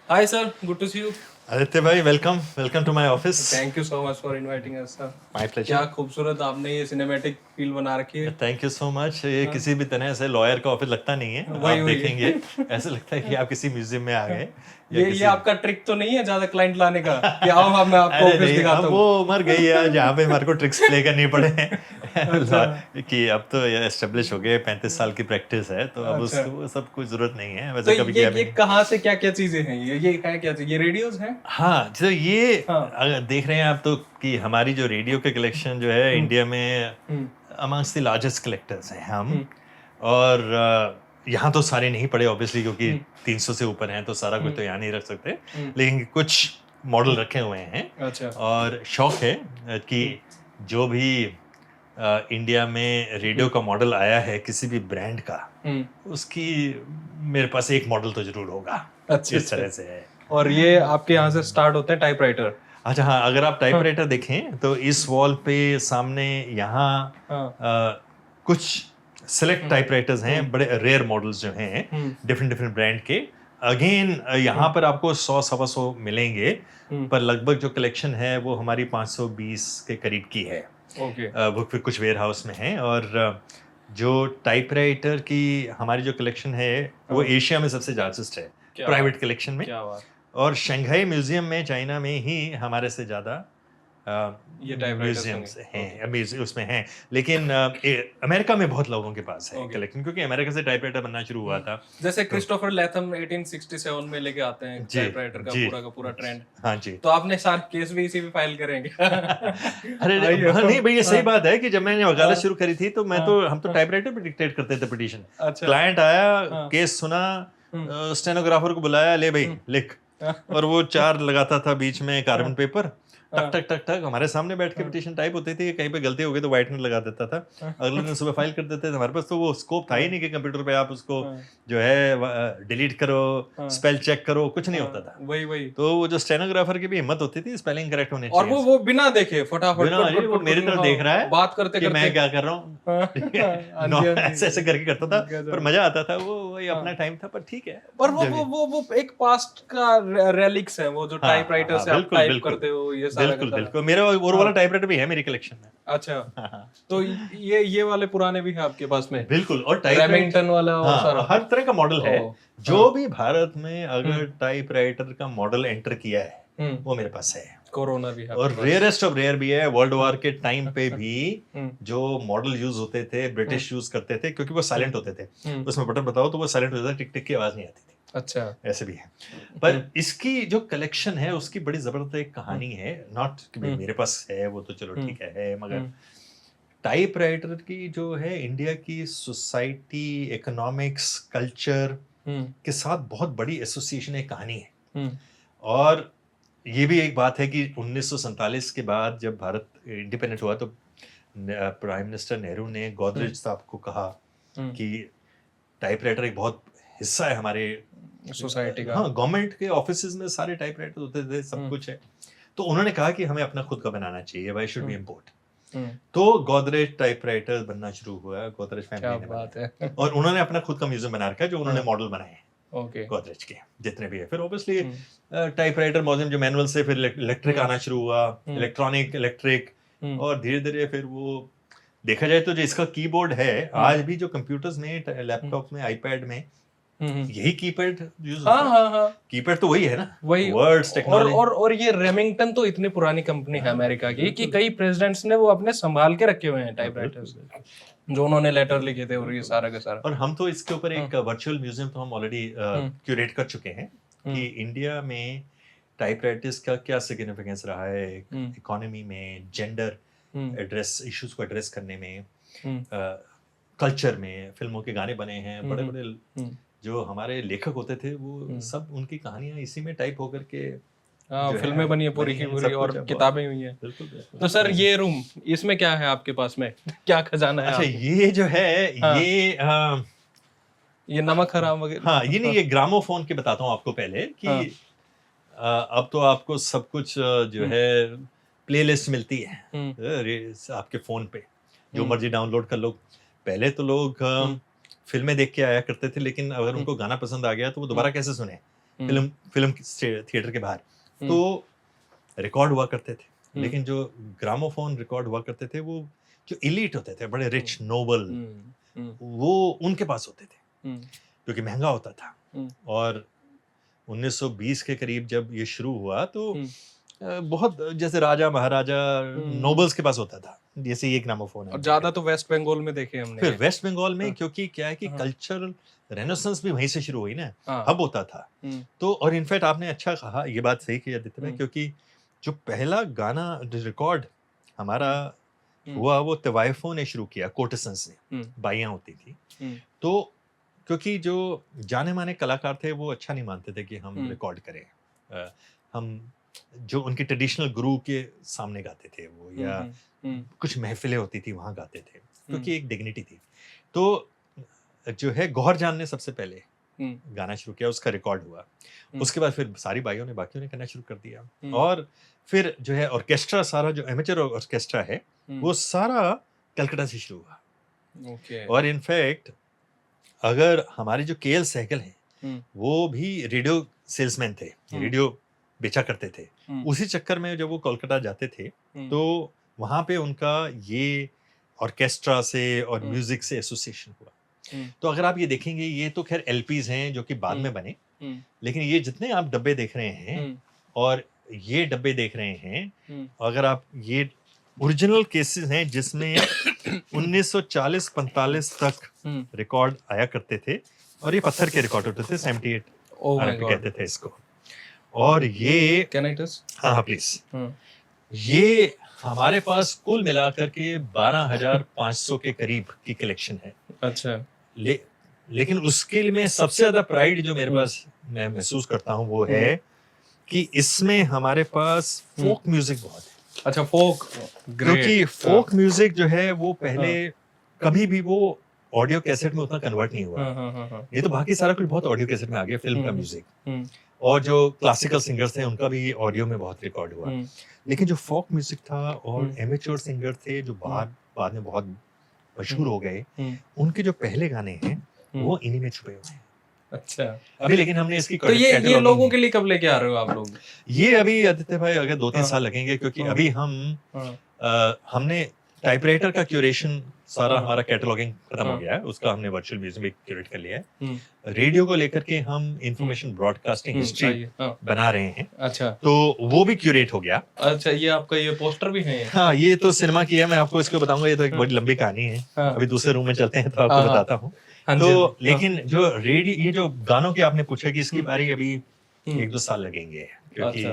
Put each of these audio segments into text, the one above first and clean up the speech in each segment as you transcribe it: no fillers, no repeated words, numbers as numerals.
Hi sir, good to see you. Aditya भाई, welcome to my office. Thank you so much for inviting us sir. My क्या pleasure. खूबसूरत आपने ये cinematic feel बना रखी है। Thank you so much. ये हाँ, किसी भी तरह से लॉयर का ऑफिस लगता नहीं है। वही आप वही देखेंगे ऐसे लगता है कि आप किसी म्यूजियम में आ गए या ये किसी आपका ट्रिक तो नहीं है ज्यादा क्लाइंट लाने का कि आओ हम मैं आपको अरे ऑफिस नहीं, दिखाता अब हूँ। वो उम्र गई है जहाँ पे हमारे को ट्रिक्स प्ले करनी पड़े हैं। अच्छा कि अब तो ये एस्टेब्लिश हो गए, 35 साल की प्रैक्टिस है, तो अब अच्छा। उसको वो सब कुछ जरूरत नहीं है। तो वैसे कभी किया भी ये नहीं। कहाँ से क्या क्या चीजें हैं, ये है क्या चीज, ये रेडियोस हैं। हाँ, तो ये हाँ। अगर देख रहे हैं आप तो कि हमारी जो रेडियो के कलेक्शन जो है हम्म इंडिया में हम्म अमंग्स द लार्जेस्ट कलेक्टर्स हैं हम। हम्म और यहाँ तो सारे नहीं पड़े ऑब्वियसली, क्योंकि हम्म 300 से ऊपर हैं तो सारा कुछ तो यहाँ नहीं रख सकते। हम्म। लेकिन कुछ मॉडल रखे हुए हैं। अच्छा। और शौक है कि जो भी इंडिया में रेडियो का मॉडल आया है किसी भी ब्रांड का, उसकी मेरे पास एक मॉडल तो जरूर होगा। अच्छा इस अच्छा। तरह से है। और ये आपके यहाँ से स्टार्ट होते हैं टाइपराइटर। अच्छा हाँ, अगर आप टाइपराइटर देखें तो इस वॉल पे सामने यहाँ हाँ। कुछ सिलेक्ट टाइपराइटर्स हैं, बड़े रेयर मॉडल्स जो हैं डिफरेंट डिफरेंट ब्रांड के। अगेन यहाँ पर आपको 100 सवा 100 मिलेंगे, पर लगभग जो कलेक्शन है वो हमारी 520 के करीब की है। ओके। वो फिर कुछ वेयर हाउस में है। और जो टाइपराइटर की हमारी जो कलेक्शन है वो एशिया में सबसे लार्जेस्ट है प्राइवेट कलेक्शन में। क्या बात। और शंघाई म्यूजियम में, चाइना में ही हमारे से ज़्यादा ये टाइपराइटर्स म्यूजियम्स होंगे। हैं, उसमें हैं। लेकिन अमेरिका में बहुत लोगों के पास है Okay. कलेक्शन, क्योंकि अमेरिका से टाइपराइटर बनना शुरू हुआ था। जैसे क्रिस्टोफर लैथम 1867 में लेके आते हैं जी टाइपराइटर का पूरा ट्रेंड। हाँ जी। तो आपने सारे केस भी इसी पे फाइल करेंगे। अरे आइए। हाँ, नहीं भाई, ये सही बात है कि जब मैंने वकालत हाँ, शुरू करी थी तो हम तो टाइपराइटर पे डिक्टेट करते थे पिटीशन। अच्छा। क्लाइंट आया, हाँ। केस सुना, स्टेनोग्राफर को बुलाया, ले भाई लिख। और वो 4 लगाता था बीच में कार्बन पेपर, टक टक टक टक हमारे सामने बैठ के पिटीशन टाइप होती थी। कहीं पे गलती हो गई तो व्हाइटनर लगा देता था, अगले दिन सुबह फाइल कर देते थे। हमारे पास तो वो स्कोप था ही नहीं कि कंप्यूटर पे आप उसको जो है डिलीट करो, स्पेल चेक करो, कुछ नहीं होता था। वही वही। तो वो जो स्टेनोग्राफर की भी हिम्मत होती थी स्पेलिंग करेक्ट होने और चाहिए, वो बिना देखे फटाफट बिना कट वो कट मेरी कट तरफ देख रहा है बात करते कि करते मैं क्या कर रहा हूँ। ठीक है, हाँ जी, हाँ जी। ऐसे ऐसे करके करता था, गजब। पर मजा आता था। वो वही अपना टाइम था, पर ठीक है। पर जब ये- वो एक पास्ट का रेलिक्स है, वो जो हाँ, टाइपराइटर हाँ, से आप बिल्कुल टाइप बिल्कुल करते हो, ये सारा का बिल्कुल सारा। बिल्कुल। मेरा और वाला टाइपराइटर भी है मेरी कलेक्शन में। अच्छा। हाँ, हाँ। तो ये वाले पुराने भी हैं आपके पास में। बिल्कुल। और टाइपराइटर, रेमिंगटन वाला और हाँ, सारा। हर तरह का मॉडल है। ओह, जो भी भारत में अगर टाइपराइटर का मॉडल एंटर किया है वो मेरे पास है। कोरोना भी है और आपके पास। रेयरेस्ट ऑफ रेयर भी है। वर्ल्ड वॉर के टाइम पे भी जो मॉडल यूज होते थे, ब्रिटिश यूज करते थे, क्योंकि वो साइलेंट होते थे। उसमें बटन बताओ तो वो साइलेंट हो जाता था, टिक टिक की आवाज नहीं आती थी। अच्छा। ऐसे भी है। पर इसकी जो कलेक्शन है उसकी बड़ी जबरदस्त एक कहानी है। नॉट कि भाई मेरे पास है वो तो चलो ठीक है, मगर टाइपराइटर की जो है इंडिया की सोसाइटी, इकोनॉमिक्स, कल्चर के साथ बहुत बड़ी एसोसिएशन, एक कहानी है। और ये भी एक बात है कि 1947 के बाद जब भारत इंडिपेंडेंट हुआ तो प्राइम मिनिस्टर नेहरू ने गोदरेज साहब को कहा कि टाइपराइटर एक बहुत हिस्सा है हमारे सोसाइटी का। हाँ, गवर्नमेंट के ऑफिसेज में सारे टाइपराइटर होते थे, सब कुछ है। तो उन्होंने कहा कि हमें अपना खुद का बनाना चाहिए, व्हाई शुड वी इंपोर्ट। तो गोदरेज टाइपराइटर बनना शुरू हुआ, गोदरेज फैमिली ने बात बनाया। है। और उन्होंने अपना खुद का म्यूजियम बना रखा है, जो उन्होंने मॉडल बनाए हैं ओके। गोदरेज के जितने भी है। फिर ऑब्वियसली टाइपराइटर म्यूजियम जो मैनुअल से, फिर इलेक्ट्रिक आना शुरू हुआ, इलेक्ट्रिक। और धीरे धीरे फिर वो देखा जाए तो जो इसका कीबोर्ड है, आज भी जो कंप्यूटर्स में, लैपटॉप में, आईपैड में यही कीपैड यूज होता है। हाँ हाँ। कीपैड तो वही है ना, वही वर्ड्स, टेक्नोलॉजी। और ये रेमिंगटन तो इतनी पुरानी कंपनी है अमेरिका की कि कई प्रेसिडेंट्स ने वो अपने संभाल के रखे हुए हैं टाइपराइटर्स, जो उन्होंने लेटर लिखे थे, और ये सारा का सारा। और हम तो इसके ऊपर एक वर्चुअल म्यूजियम तो हम ऑलरेडी क्यूरेट कर चुके हैं कि इंडिया में टाइपराइटर्स का क्या सिग्निफिकेंस रहा है इकोनॉमी में, जेंडर एड्रेस इश्यूज को एड्रेस करने में, कल्चर में। फिल्मों के गाने बने हैं, बड़े बड़े जो हमारे लेखक होते थे वो सब, उनकी कहानियां इसी में टाइप होकर के फिल्में बनी है पूरी की पूरी, और किताबें हुई हैं। बिल्कुल। तो सर ये रूम, इसमें क्या है आपके पास में? क्या खजाना है? अच्छा, ये जो है ये नमक हराम वगैरह। हाँ, ये नहीं, ये ग्रामोफोन के बताता हूँ आपको पहले कि अब तो आपको सब कुछ जो है प्लेलिस्ट मिलती है आपके फोन पे, जो मर्जी डाउनलोड कर लो। पहले तो लोग फिल्में देख के आया करते थे, लेकिन अगर उनको गाना पसंद आ गया तो वो दोबारा कैसे सुने। फिल्म थिएटर के बाहर, तो रिकॉर्ड हुआ करते थे, लेकिन जो ग्रामोफोन रिकॉर्ड हुआ करते थे वो जो इलीट होते थे, बड़े रिच नोबल, वो उनके पास होते थे, क्योंकि महंगा होता था। और 1920 के करीब जब ये शुरू हुआ तो बहुत जैसे राजा महाराजा नोबल्स के पास होता था, जैसे ये ग्रामोफोन है। और ज्यादा तो वेस्ट बंगाल में देखे हमने। फिर वेस्ट बंगाल में क्योंकि क्या है कि कल्चरल रेनेसांस भी वहीं से शुरू हुई ना, हब होता था। तो और इनफैक्ट आपने अच्छा कहा, ये बात सही कही आदित्य भाई, क्योंकि जो पहला गाना रिकॉर्ड हमारा हुआ वो तवाइफों ने शुरू किया, कोर्टिसंस ने, बाइयां होती थी। तो क्योंकि जो जाने माने कलाकार थे वो अच्छा नहीं मानते थे कि हम रिकॉर्ड करें, हम जो उनके ट्रेडिशनल गुरु के सामने गाते थे वो, या कुछ महफिलें होती थी वहां गाते थे, क्योंकि एक डिग्निटी थी। तो जो है गौहर जान ने सबसे पहले गाना शुरू किया, उसका रिकॉर्ड हुआ। उसके बाद फिर सारी बाइयों ने, बाकियों ने करना शुरू कर दिया। और फिर जो है ऑर्केस्ट्रा, सारा जो एमेचर ऑर्केस्ट्रा है वो सारा कलकत्ता से शुरू हुआ। और इनफैक्ट अगर हमारे जो केएल सहगल हैं वो भी रेडियो सेल्समैन थे, रेडियो बेचा करते थे। उसी चक्कर में जब वो कोलकाता जाते थे तो वहां पे उनका ये ऑर्केस्ट्रा से और म्यूजिक से एसोसिएशन हुआ। तो अगर आप ये देखेंगे, ये तो खैर एलपीज हैं जो कि बाद में बने, लेकिन ये जितने आप डब्बे देख रहे हैं और ये डब्बे देख रहे हैं, अगर आप ये ओरिजिनल केसेस हैं जिसमें 1940-45 तक रिकॉर्ड आया करते थे, और ये पत्थर के रिकॉर्ड होते थे, 78 आरपी कहते थे इसको। और ये कैन आई टच? हाँ प्लीज। ये हमारे पास कुल मिलाकर के 12,500 के करीब की कलेक्शन है। अच्छा। लेकिन उसके लिए मैं सबसे ज्यादा प्राइड जो मेरे पास मैं महसूस करता हूँ वो है कि इसमें हमारे पास फोक म्यूजिक बहुत है। अच्छा, फोक, क्योंकि फोक म्यूजिक जो है वो पहले कभी भी वो ऑडियो कैसेट में उतना कन्वर्ट नहीं हुआ। ये तो बाकी सारा कुछ बहुत ऑडियो कैसेट में आ गया, फिल्म का म्यूजिक, और जो क्लासिकल सिंगर्स थे उनका भी ऑडियो में बहुत रिकॉर्ड हुआ। लेकिन जो फोक म्यूजिक था और एमेच्योर सिंगर थे जो बाद में बहुत मशहूर हो गए, उनके जो पहले गाने हैं वो इन्हीं में छुपे हुए हैं। अच्छा। अभी लेकिन हमने इसकी तो ये लोगों के लिए कब लेके आ रहे हो आप लोग? ये अभी आदित्य भाई अगर 2-3 साल लगेंगे, क्योंकि अभी हमने टाइपराइटर का क्यूरेशन सारा हमारा कैटलॉगिंग खत्म हो गया है, उसका हमने वर्चुअल म्यूजियम में क्यूरेट कर लिया है। रेडियो को लेकर के हम इंफॉर्मेशन ब्रॉडकास्टिंग हिस्ट्री बना रहे हैं। अच्छा। तो वो भी क्यूरेट हो गया। अच्छा, ये आपका ये पोस्टर भी है? हाँ, ये तो सिनेमा की है, मैं आपको इसको बताऊंगा, ये तो एक बड़ी लंबी कहानी है। अभी दूसरे रूम में चलते हैं तो आपको बताता हूँ। तो लेकिन जो रेडियो, ये जो गानों की आपने पूछा कि इसकी बारी अभी 1-2 साल लगेंगे, क्योंकि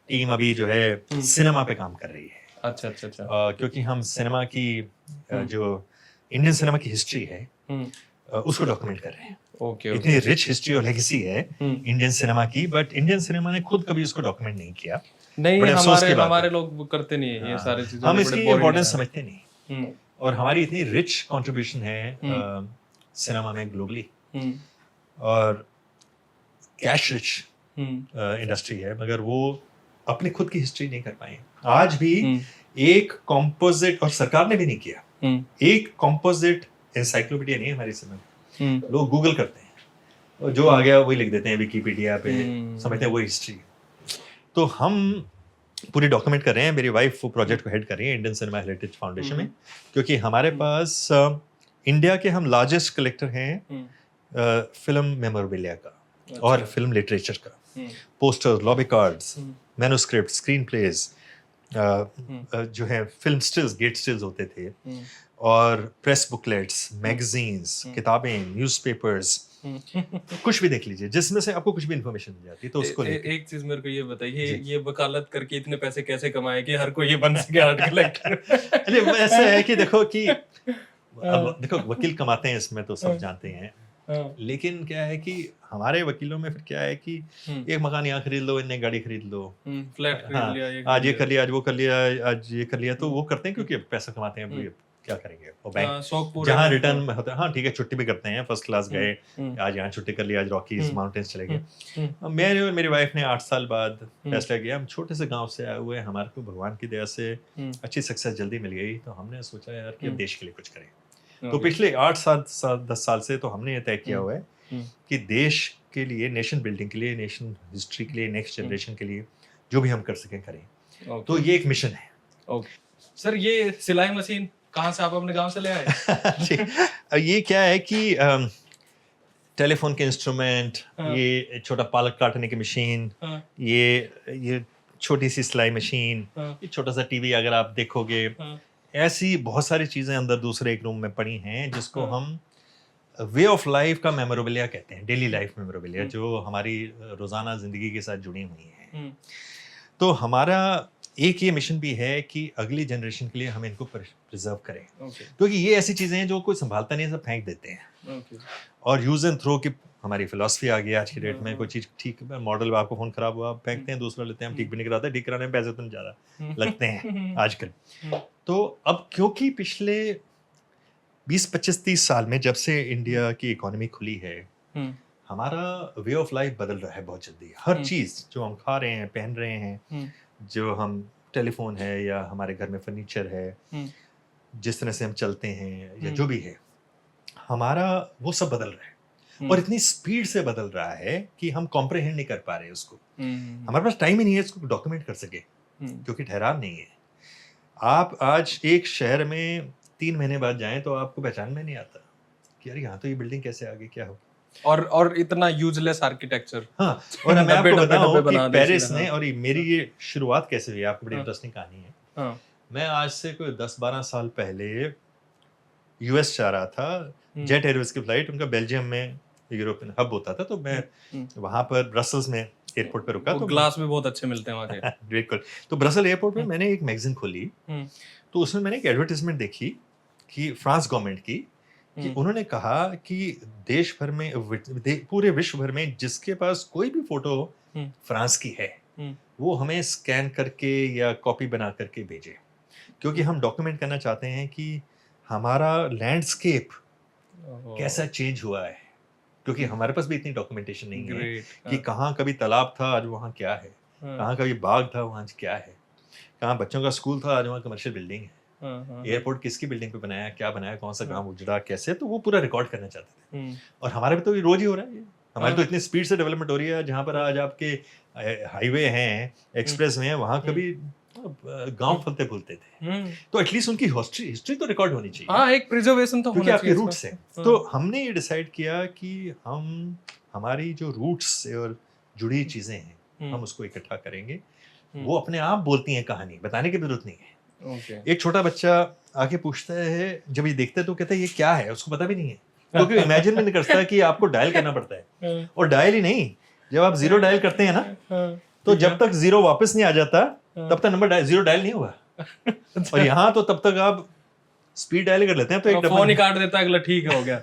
टीम अभी जो है सिनेमा पे काम कर रही है। अच्छा अच्छा अच्छा। क्योंकि हम सिनेमा की जो इंडियन सिनेमा की हिस्ट्री है उसको डॉक्यूमेंट कर रहे हैं। ओके। इतनी रिच हिस्ट्री और लेगेसी है इंडियन सिनेमा की, बट इंडियन सिनेमा ने खुद कभी उसको डॉक्यूमेंट नहीं किया। नहीं, हमारे लोग करते नहीं है ये सारी चीजें, हम इसकी इम्पोर्टेंस समझते नहीं। और हमारी इतनी रिच कंट्रीब्यूशन है सिनेमा में ग्लोबली, और कैश रिच इंडस्ट्री है, मगर वो अपनी खुद की हिस्ट्री नहीं कर पाए आज भी। एक कॉम्पोजिट, और सरकार ने भी नहीं किया, एक कॉम्पोजिट एनसाइक्लोपीडिया नहीं है हमारी समय। लोग गूगल करते हैं और जो आ गया वही लिख देते हैं विकिपीडिया पे, समझते हैं वो हिस्ट्री। तो हम पूरी डॉक्यूमेंट कर रहे हैं। मेरी वाइफ वो प्रोजेक्ट को हेड कर रही है इंडियन सिनेमा हेरिटेज फाउंडेशन में, क्योंकि हमारे पास इंडिया के हम लार्जेस्ट कलेक्टर हैं फिल्म मेमोरेबिलिया का। अच्छा। और फिल्म लिटरेचर का, posters, lobby cards, manuscript, screen plays, जो है फिल्म स्टिल्स, गेट स्टिल्स होते थे, और प्रेस बुकलेट्स, मैगजीन्स, किताबें, न्यूज़पेपर्स, कुछ भी देख लीजिए जिसमें से आपको कुछ भी इन्फॉर्मेशन मिल जाती है। तो उसको एक चीज मेरे को ये बताइए, ये वकालत करके इतने पैसे कैसे कमाए कि हर कोई ये बन सके आर्ट कलेक्टर? अरे ऐसा है कि देखो कि अब देखो वकील कमाते हैं इसमें तो सब जानते हैं, लेकिन क्या है कि हमारे वकीलों में फिर क्या है कि एक मकान यहाँ खरीद लो, इन्हें गाड़ी खरीद लो, फ्लैट खरीद लिया, आज ये कर लिया, आज वो कर लिया, आज ये कर लिया, तो वो करते हैं क्योंकि पैसा कमाते हैं। क्या करेंगे वो बैंक जहाँ रिटर्न में होता है, हाँ ठीक है, छुट्टी भी करते हैं, फर्स्ट क्लास गए, आज यहाँ छुट्टी कर लिया, आज रॉकीज माउंटेन्स चले गए। मैंने और मेरी वाइफ ने 8 साल बाद फैसला किया, हम छोटे से गांव से आए हुए, हमारे को भगवान की दया से अच्छी सक्सेस जल्दी मिल गई, तो हमने सोचा यार कि अब देश के लिए कुछ करें। तो पिछले 8-10 साल से तो हमने ये तय किया हुआ है कि देश के लिए, नेशन बिल्डिंग के लिए, नेशन हिस्ट्री के लिए, नेक्स्ट जनरेशन के लिए जो भी हम कर सकें करें। तो ये एक मिशन है। ओके सर, ये सिलाई मशीन कहाँ से आप अपने गांव से ले आए? जी, अब ये क्या है कि टेलीफोन के इंस्ट्रूमेंट, हाँ। ये छोटा पालक काटने की मशीन, हाँ, ये छोटी सी सिलाई मशीन, हाँ, ये छोटा सा टीवी अगर आप देखोगे, हाँ, ऐसी बहुत सारी चीजें अंदर दूसरे एक रूम में पड़ी हैं जिसको हाँ। हम वे ऑफ लाइफ का मेमोरेबिलिया कहते हैं, डेली लाइफ मेमोरेबिलिया, हम्म। जो हमारी रोजाना जिंदगी के साथ जुड़ी हुई हैं। हम्म, तो हमारा एक ये मिशन भी है कि अगली जनरेशन के लिए हम इनको प्रिजर्व करें, ओके क्योंकि ये ऐसी चीजें हैं जो कोई संभालता नहीं, सब फेंक देते हैं। ओके और यूज एंड थ्रो की हमारी फिलॉसफी आ गई आज की डेट में। हाँ। कोई चीज ठीक मॉडल, आपको फोन खराब हुआ, आप फेंकते हैं, दूसरा लेते हैं, हम ठीक भी नहीं कराते, ठीक कराने में पैसे तो नहीं ज्यादा लगते हैं आजकल। हम्म, तो अब क्योंकि पिछले 20-25-30 साल में जब से इंडिया की इकोनॉमी खुली है, हम्म, हमारा वे ऑफ लाइफ बदल रहा है बहुत जल्दी। हर हम्म। चीज जो हम खा रहे हैं, पहन रहे हैं, हम्म, जो हम टेलीफोन है या हमारे घर में फर्नीचर है, हम्म, जिस तरह से हम चलते हैं या हम्म। जो भी है, हमारा वो सब बदल रहा है। हम्म, और इतनी स्पीड से बदल रहा है कि हम कॉम्प्रहेंड नहीं कर पा रहे उसको। हम्म, हमारे पास टाइम ही नहीं है इसको डॉक्यूमेंट कर सके, हम्म, क्योंकि ठहराव नहीं है। आप आज एक शहर में 3 महीने बाद जाएं तो आपको पहचान में नहीं आता कि यार यहाँ तो ये बिल्डिंग कैसे आ गई, क्या हो। और इतना यूजलेस आर्किटेक्चर। हाँ, और मैं डब्बे- आपको डब्बे- बताऊं डब्बे कि बना दिए पेरिस सीधा, ने, हाँ। और ये मेरी ये शुरुआत कैसे हुई, आपको बड़ी हाँ। इंटरेस्टिंग कहानी है। हाँ, मैं आज से कोई 10-12 साल पहले यूएस जा रहा था, जेट एयरवेज की फ्लाइट, उनका बेल्जियम में यूरोपियन हब होता था, तो मैं वहां पर ब्रसल्स में एयरपोर्ट पे रुका। वो तो ग्लास भी बहुत अच्छे मिलते हैं वहाँ के। बिल्कुल। तो ब्रसल एयरपोर्ट में मैंने एक मैगजीन खोली, हम्म, तो उसमें मैंने एक एडवर्टाइजमेंट देखी कि फ्रांस गवर्नमेंट की, कि हम्म, उन्होंने कहा कि देश भर में, पूरे विश्व भर में जिसके पास कोई भी फोटो हम्म, फ्रांस की है, हम्म, वो हमें स्कैन करके या कॉपी बना करके भेजे, क्योंकि हम डॉक्यूमेंट करना चाहते हैं कि हमारा लैंडस्केप कैसा चेंज हुआ है, क्योंकि हमारे पास भी इतनी डॉक्यूमेंटेशन नहीं है ग्रेट। कि कहाँ कभी तालाब था, आज वहाँ क्या है, कहाँ कभी बाग था, वहाँ आज क्या है, कहाँ बच्चों का स्कूल था, आज वहाँ कमर्शियल बिल्डिंग है, एयरपोर्ट किसकी बिल्डिंग पे बनाया, क्या बनाया, कौन सा गांव उजड़ा, कैसे, तो वो पूरा रिकॉर्ड करना चाहते थे। और हमारे पे तो ये रोज ही हो रहा है ये। हमारे तो इतनी स्पीड से डेवलपमेंट हो रही है, जहाँ पर आज आपके हाईवे हैं, एक्सप्रेस में, वहाँ कभी गांव फलते फूलते थे। तो एटलीस्ट उनकी हिस्ट्री तो रिकॉर्ड होनी चाहिए। हाँ, एक प्रिजर्वेशन तो क्योंकि होना आपके चाहिए रूट्स इसका। हैं। तो हमने ये डिसाइड किया कि हम हमारी जो रूट्स से और जुड़ी चीजें हैं, हम उसको इकट्ठा करेंगे। वो अपने आप बोलती हैं कहानी, बताने की जरूरत नहीं है। ओके। एक छोटा बच्चा आके पूछता है, जब ये देखता है तो कहता है ये क्या है, उसको पता भी नहीं है, क्योंकि इमेजिन भी नहीं करता कि आपको डायल करना पड़ता है। और डायल ही नहीं, जब आप 0 डायल करते हैं ना, तो जब तक 0 वापस नहीं आ जाता तब तक नंबर 0 डायल नहीं हुआ। और यहाँ तो तब तक आप स्पीड डायल कर लेते हैं, तो एक फोन ही काट देता है अगला, ठीक है, हो गया।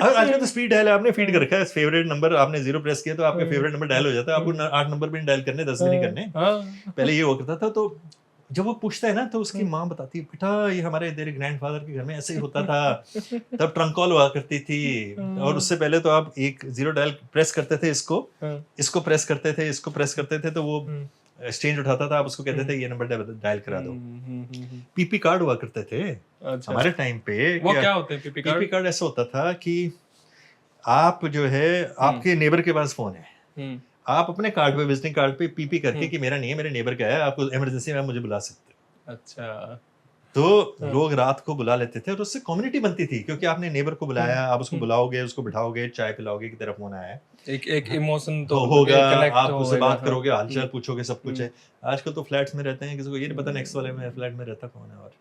और आजकल तो स्पीड डायल आपने फीड कर रखा है, फेवरेट नंबर आपने 0 प्रेस किया तो आपका फेवरेट नंबर डायल हो जाता है। आपको 8 नंबर भी नहीं डायल करने, 10 भी नहीं करने। पहले ये हो करता था। तो जब वो पूछता है ना, तो उसकी माँ बताती है, बेटा ये हमारे तेरे ग्रैंडफादर के घर में ऐसे ही होता था, तब ट्रंक कॉल हुआ करती थी, और उससे पहले तो आप एक 0 डायल प्रेस करते थे, इसको प्रेस करते थे, इसको प्रेस करते थे, तो वो एक्सचेंज उठाता था, आप उसको कहते थे ये नंबर डायल करा दो। पीपी कार्ड हुआ करते थे हमारे टाइम पे। वो क्या होते हैं पीपी कार्ड ऐसा होता था कि आप जो है, आपके नेबर के पास फोन है, आप अपने कार्ड पे, विजिटिंग कार्ड पे पीपी करके कि मेरा नहीं है, मेरे नेबर का है, आपको इमरजेंसी में आप मुझे बुला सकते हो। अच्छा। तो लोग रात को बुला लेते थे, और उससे कम्युनिटी बनती थी, क्योंकि आपने नेबर को बुलाया, आप उसको बुलाओगे, उसको बिठाओगे, चाय पिलाओगे कि तेरा फोन आया है, एक इमोशन तो होगा, कनेक्ट आप उससे होएगा, बात करोगे, हालचाल पूछोगे, सब कुछ है। आजकल तो फ्लैट्स में रहते हैं, किसी को ये नहीं पता नेक्स्ट वाले में फ्लैट में रहता कौन है। और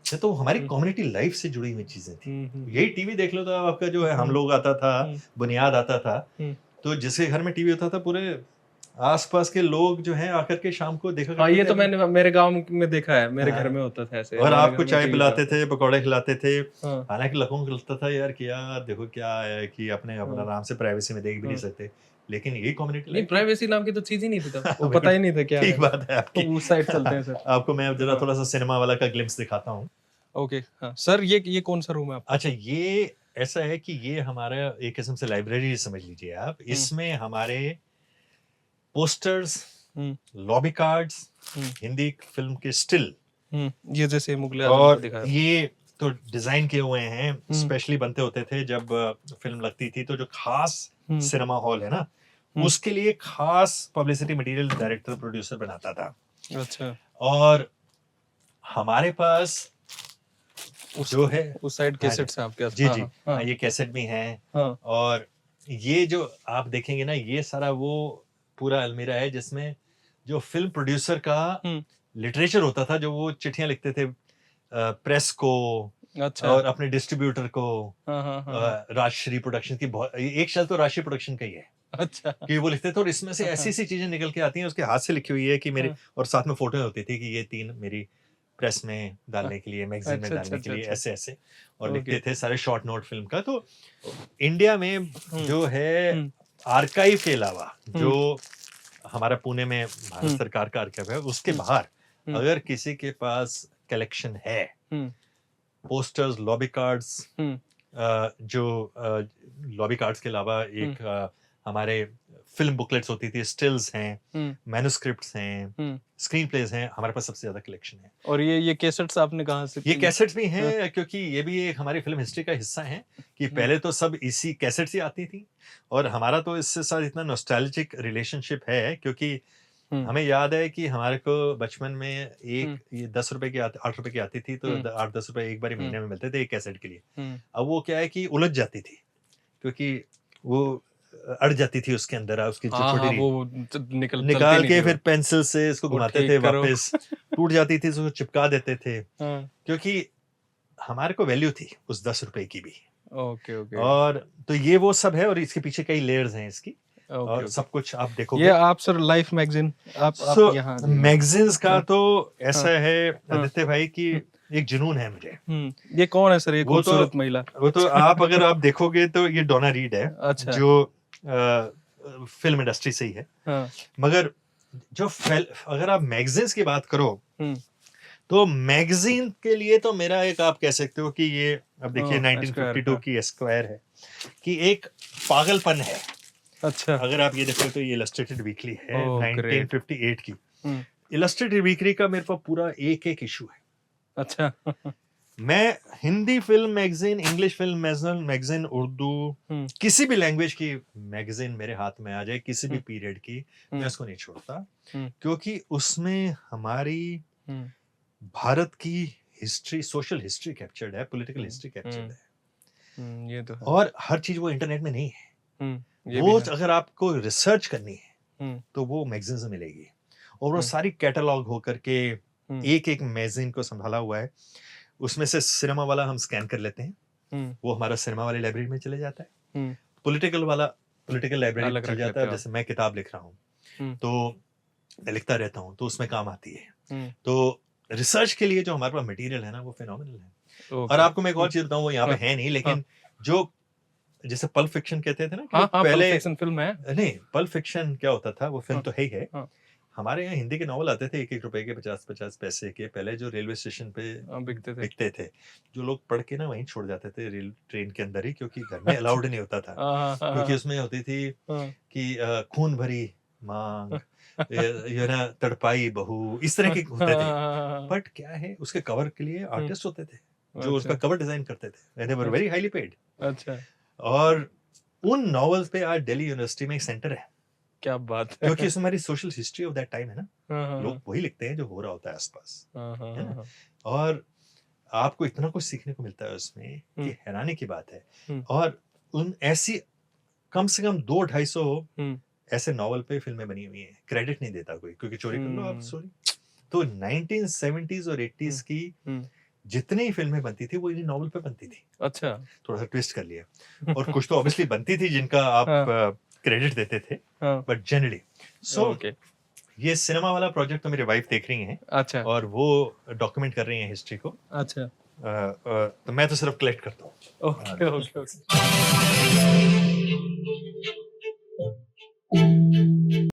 ये तो हमारी कम्युनिटी लाइफ से जुड़ी हुई चीजें थी। यही टीवी देख लो, तो आपका जो है, हम लोग आता था, बुनियाद आता था, तो जिसके घर में टीवी होता था, पूरे आसपास के लोग जो हैं आकर के शाम को देखा करते थे। ये तो मैंने मेरे गांव में देखा है, मेरे घर में होता था ऐसे। और आपको चाय पिलाते थे, पकौड़े खिलाते थे। हाँ। हालांकि लोगों को लगता था यार कि यार देखो क्या है, कि अपने अपना आराम से प्राइवेसी में देख भी नहीं सकते, लेकिन ये कम्युनिटी नहीं, प्राइवेसी नाम की तो चीज ही नहीं थी तब, वो पता ही नहीं था क्या है। ठीक बात है आपकी। उस साइड चलते हैं सर। आपको मैं जरा थोड़ा सा सिनेमा वाला का ग्लिम्स दिखाता हूँ। ओके, हाँ सर, ये कौन सा रूम है आपका? अच्छा, ये ऐसा है कि ये हमारा एक किस्म से लाइब्रेरी समझ लीजिए आप। इसमें हमारे posters, lobby cards, Hindi film के स्टिल, ये जैसे मुगले और दिखाया। ये तो डिजाइन किए हुए हैं, स्पेशली बनते होते थे जब फिल्म लगती थी, तो जो खास सिनेमा हॉल है ना, उसके लिए खास पब्लिसिटी मटेरियल डायरेक्टर प्रोड्यूसर बनाता था। अच्छा, और हमारे पास जो है उस साइड हाँ कैसेट्स हैं आपके पास? जी हाँ, जी हाँ, हाँ, हाँ, ये कैसेट भी हैं। हाँ, और ये जो आप देखेंगे ना, ये सारा वो पूरा अलमीरा है जिसमें जो फिल्म प्रोड्यूसर का लिटरेचर होता था, जो वो चिट्ठियां लिखते थे प्रेस को अच्छा, और अपने डिस्ट्रीब्यूटर को। हाँ, हाँ, हाँ, हाँ, राजश्री प्रोडक्शन की बहुत, एक शब्द तो राजश्री प्रोडक्शन का ही है अच्छा, कि वो लिखते थे, और इसमें से ऐसी ऐसी चीजें निकल के आती हैं, उसके हाथ से लिखी हुई है कि मेरे, हाँ, और साथ में फोटो होती थी कि ये 3 मेरी प्रेस में डालने के लिए, मैगजीन में अच्छा, डालने अच्छा, के लिए, अच्छा, ऐसे ऐसे। और ओके, लिखते थे सारे शॉर्ट नोट फिल्म का। तो इंडिया में जो है हम्म, आर्काइव के अलावा, जो हमारा पुणे में भारत सरकार का आर्काइव है, उसके बाहर अगर किसी के पास कलेक्शन है, पोस्टर्स, लॉबी कार्ड्स, जो लॉबी कार्ड्स के अलावा एक हमारे फिल्म बुकलेट्स होती थी, स्टिल्स हैं, मैन्युस्क्रिप्ट्स हैं, स्क्रीन प्लेज हैं, हमारे पास सबसे ज्यादा कलेक्शन है। और ये कैसेट्स आपने कहाँ से ये कैसेट्स भी हैं क्योंकि ये भी एक हमारी फिल्म हिस्ट्री का हिस्सा है कि पहले तो सब इसी कैसेट्स ही आती थी, और हमारा तो इससे साथ इतना नॉस्टैल्जिक रिलेशनशिप है क्योंकि हमें याद है कि हमारे को बचपन में एक ये 10 रुपए की 8 रुपए की आती थी, तो 8-10 रुपए एक बार महीने में मिलते थे एक कैसेट के लिए। अब वो क्या है कि उलझ जाती थी क्योंकि वो अड़ जाती थी उसके अंदर, उसकी जो हाँ, छोटी हाँ, री वो चलती निकाल नहीं के थी फिर वो। पेंसिल से इसको वो घुमाते ठीक थे, करो। वापस टूट जाती थी, उसको चिपका देते थे, हाँ, क्योंकि हमारे को वैल्यू थी उस 10 रुपए की भी। ओके, ओके, और तो ये वो सब है, और इसके पीछे कई लेयर्स हैं इसकी, ओके, और ओके। सब कुछ आप ये देखोगे। आप सर लाइफ मैगजीन आप सो यहाँ मैगजीन्स का हाँ, तो ऐसा है आदित्य भाई कि एक जुनून है मुझे। ये कौन है सर, ये वो तो खूबसूरत महिला? वो तो आप अगर आप देखोगे तो ये डोना रीड है, अच्छा, जो फिल्म इंडस्ट्री से ही है। हाँ, मगर जो अगर आप मैगजीन्स की बात करो, तो मैगजीन के लिए तो मेरा एक, आप कह सकते हो कि ये, अब देखिए 1952 की एस्क्वायर है, कि एक पागलपन है। अच्छा, अगर आप ये देखो तो ये इलस्ट्रेटेड वीकली है, ओह, 1958 की। इलस्ट्रेटेड वीकली का मेरे पास पूरा एक एक इशू है। अच्छा, मैं Hindi film magazine, English film magazine, Urdu, किसी भी लैंग्वेज की मैगजीन मेरे हाथ में आ जाए, किसी भी पीरियड की, मैं उसको नहीं छोड़ता, क्योंकि उसमें हमारी भारत की हिस्ट्री, सोशल हिस्ट्री कैप्चर्ड है, पॉलिटिकल हिस्ट्री कैप्चर्ड है। ये तो है। और हर चीज वो इंटरनेट में नहीं है। ये वो भी है। अगर आपको रिसर्च करनी है तो वो मैगजीन से मिलेगी, और वो सारी कैटलॉग होकर के एक एक मैगजीन को संभाला हुआ है। उसमें से सिनेमा वाला हम स्कैन कर लेते हैं, वो हमारा सिनेमा वाली लाइब्रेरी में चले जाता है। पॉलिटिकल वाला पॉलिटिकल लाइब्रेरी में चले जाता है। जैसे मैं किताब लिख रहा हूँ तो मैं लिखता रहता हूँ, तो उसमें काम आती है। तो रिसर्च के लिए जो हमारे पास मटेरियल है ना, वो फिनोमिनल है। और आपको मैं एक और चीज बताऊं, वो यहाँ पे है नहीं, लेकिन जो जैसे पल्प फिक्शन कहते थे ना कि पहले फिक्शन फिल्म है। नहीं, पल्प फिक्शन क्या होता था, वो फिल्म तो है ही है। हमारे यहाँ हिंदी के नॉवल आते थे 1-1 रुपए के, 50-50 पैसे के, पहले जो रेलवे स्टेशन पे बिकते थे। जो लोग पढ़ के ना वहीं छोड़ जाते थे, रेल ट्रेन के अंदर ही, क्योंकि घर में अलाउड नहीं होता था। क्योंकि उसमें होती थी कि खून भरी मांग, ये ना तड़पाई बहू, इस तरह के होते थे। बट क्या है, उसके कवर के लिए आर्टिस्ट होते थे जो उसका कवर डिजाइन करते थे, दे वर वेरी हाईली पेड। अच्छा, और उन नॉवेल्स पे आज दिल्ली यूनिवर्सिटी में एक सेंटर है। क्या बात है। क्योंकि इसमें हमारी social history of that time है ना, लोग वही लिखते हैं जो हो रहा होता है आसपास, है ना। और आपको इतना कुछ सीखने को मिलता है उसमें कि हैरानी की बात है। और उन ऐसी कम से कम 200-250 ऐसे नॉवल पे फिल्में बनी हुई हैं, क्रेडिट नहीं देता कोई, क्योंकि चोरी कर लो आप, सॉरी। तो 1970s और 80s की जितनी फिल्में बनती थी वो इन्हीं नॉवल पे बनती थी। अच्छा, थोड़ा सा ट्विस्ट कर लिया, और कुछ तो ऑब्वियसली बनती थी जिनका आप क्रेडिट देते थे, बट जनरली सो ये सिनेमा वाला प्रोजेक्ट तो मेरी वाइफ देख रही हैं। अच्छा, और वो डॉक्यूमेंट कर रही हैं हिस्ट्री को। अच्छा, तो मैं तो सिर्फ कलेक्ट करता हूँ। Okay, okay, okay.